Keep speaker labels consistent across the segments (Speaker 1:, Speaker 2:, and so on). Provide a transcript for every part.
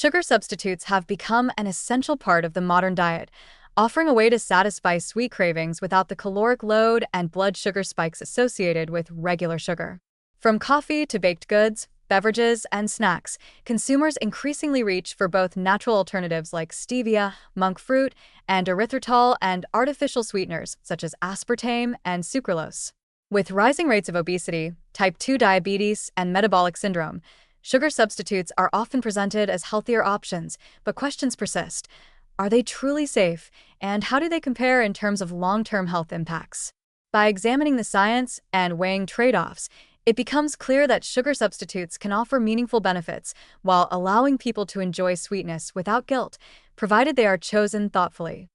Speaker 1: Sugar substitutes have become an essential part of the modern diet, offering a way to satisfy sweet cravings without the caloric load and blood sugar spikes associated with regular sugar. From coffee to baked goods, beverages, and snacks, consumers increasingly reach for both natural alternatives like stevia, monk fruit, and erythritol, and artificial sweeteners such as aspartame and sucralose. With rising rates of obesity, type 2 diabetes, and metabolic syndrome, sugar substitutes are often presented as healthier options, but questions persist. Are they truly safe, and how do they compare in terms of long-term health impacts? By examining the science and weighing trade-offs, it becomes clear that sugar substitutes can offer meaningful benefits while allowing people to enjoy sweetness without guilt, provided they are chosen thoughtfully.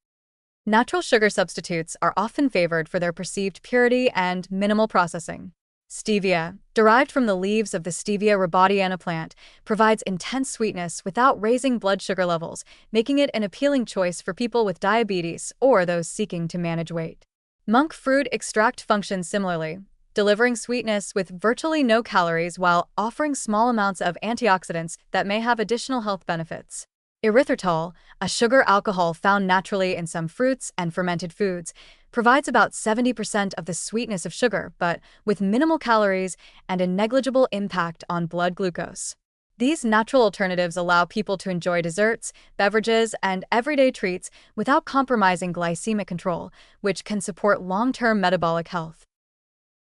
Speaker 1: Natural sugar substitutes are often favored for their perceived purity and minimal processing. Stevia, derived from the leaves of the Stevia rebaudiana plant, provides intense sweetness without raising blood sugar levels, making it an appealing choice for people with diabetes or those seeking to manage weight. Monk fruit extract functions similarly, delivering sweetness with virtually no calories while offering small amounts of antioxidants that may have additional health benefits. Erythritol, a sugar alcohol found naturally in some fruits and fermented foods, provides about 70% of the sweetness of sugar, but with minimal calories and a negligible impact on blood glucose. These natural alternatives allow people to enjoy desserts, beverages, and everyday treats without compromising glycemic control, which can support long-term metabolic health.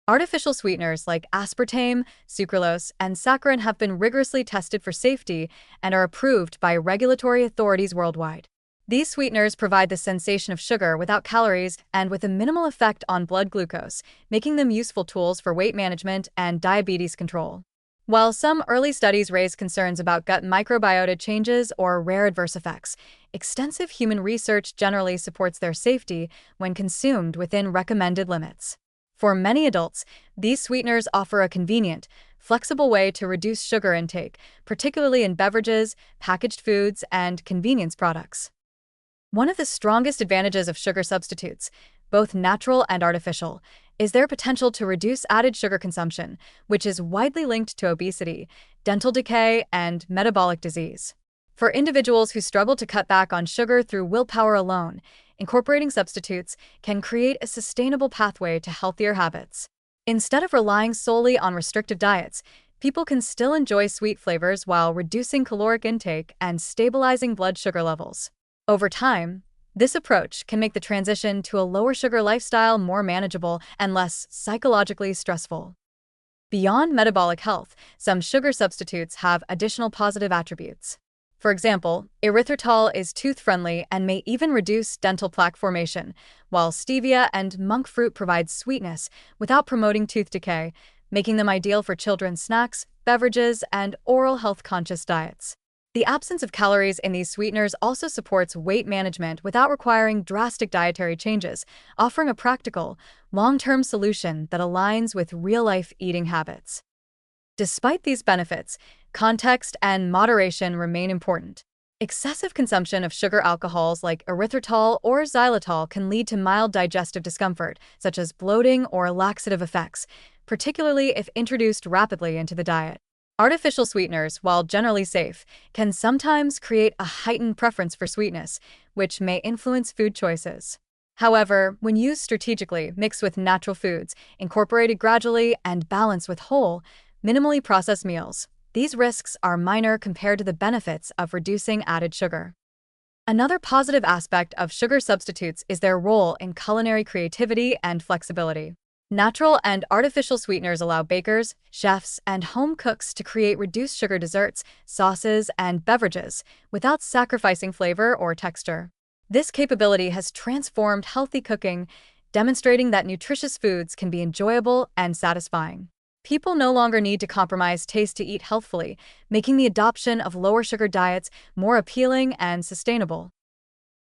Speaker 1: Artificial sweeteners like aspartame, sucralose, and saccharin have been rigorously tested for safety and are approved by regulatory authorities worldwide. These sweeteners provide the sensation of sugar without calories and with a minimal effect on blood glucose, making them useful tools for weight management and diabetes control. While some early studies raise concerns about gut microbiota changes or rare adverse effects, extensive human research generally supports their safety when consumed within recommended limits. For many adults, these sweeteners offer a convenient, flexible way to reduce sugar intake, particularly in beverages, packaged foods, and convenience products. One of the strongest advantages of sugar substitutes, both natural and artificial, is their potential to reduce added sugar consumption, which is widely linked to obesity, dental decay, and metabolic disease. For individuals who struggle to cut back on sugar through willpower alone, incorporating substitutes can create a sustainable pathway to healthier habits. Instead of relying solely on restrictive diets, people can still enjoy sweet flavors while reducing caloric intake and stabilizing blood sugar levels. Over time, this approach can make the transition to a lower sugar lifestyle more manageable and less psychologically stressful. Beyond metabolic health, some sugar substitutes have additional positive attributes. For example, erythritol is tooth-friendly and may even reduce dental plaque formation, while stevia and monk fruit provide sweetness without promoting tooth decay, making them ideal for children's snacks, beverages, and oral health-conscious diets. The absence of calories in these sweeteners also supports weight management without requiring drastic dietary changes, offering a practical, long-term solution that aligns with real-life eating habits. Despite these benefits, context and moderation remain important. Excessive consumption of sugar alcohols like erythritol or xylitol can lead to mild digestive discomfort, such as bloating or laxative effects, particularly if introduced rapidly into the diet. Artificial sweeteners, while generally safe, can sometimes create a heightened preference for sweetness, which may influence food choices. However, when used strategically, mixed with natural foods, incorporated gradually, and balanced with whole, minimally processed meals, these risks are minor compared to the benefits of reducing added sugar. Another positive aspect of sugar substitutes is their role in culinary creativity and flexibility. Natural and artificial sweeteners allow bakers, chefs, and home cooks to create reduced sugar desserts, sauces, and beverages without sacrificing flavor or texture. This capability has transformed healthy cooking, demonstrating that nutritious foods can be enjoyable and satisfying. People no longer need to compromise taste to eat healthfully, making the adoption of lower sugar diets more appealing and sustainable.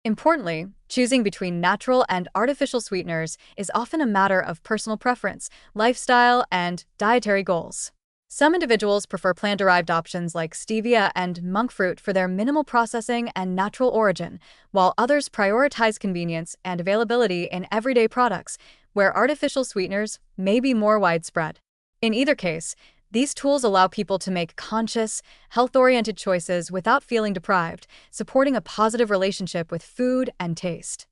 Speaker 1: Importantly, choosing between natural and artificial sweeteners is often a matter of personal preference, lifestyle, and dietary goals. Some individuals prefer plant-derived options like stevia and monk fruit for their minimal processing and natural origin, while others prioritize convenience and availability in everyday products, where artificial sweeteners may be more widespread. In either case, These tools allow people to make conscious, health-oriented choices without feeling deprived, supporting a positive relationship with food and taste.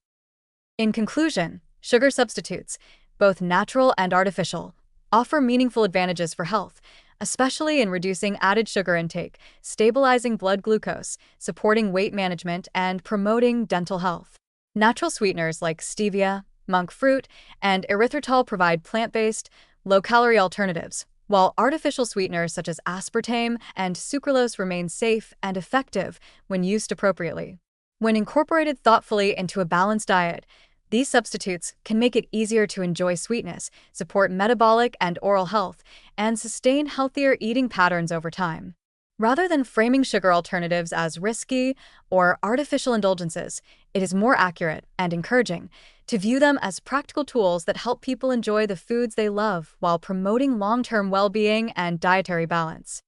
Speaker 1: In conclusion, sugar substitutes, both natural and artificial, offer meaningful advantages for health, especially in reducing added sugar intake, stabilizing blood glucose, supporting weight management, and promoting dental health. Natural sweeteners like stevia, monk fruit, and erythritol provide plant-based, low-calorie alternatives, while artificial sweeteners such as aspartame and sucralose remain safe and effective when used appropriately. When incorporated thoughtfully into a balanced diet, these substitutes can make it easier to enjoy sweetness, support metabolic and oral health, and sustain healthier eating patterns over time. Rather than framing sugar alternatives as risky or artificial indulgences, it is more accurate and encouraging to view them as practical tools that help people enjoy the foods they love while promoting long-term well-being and dietary balance.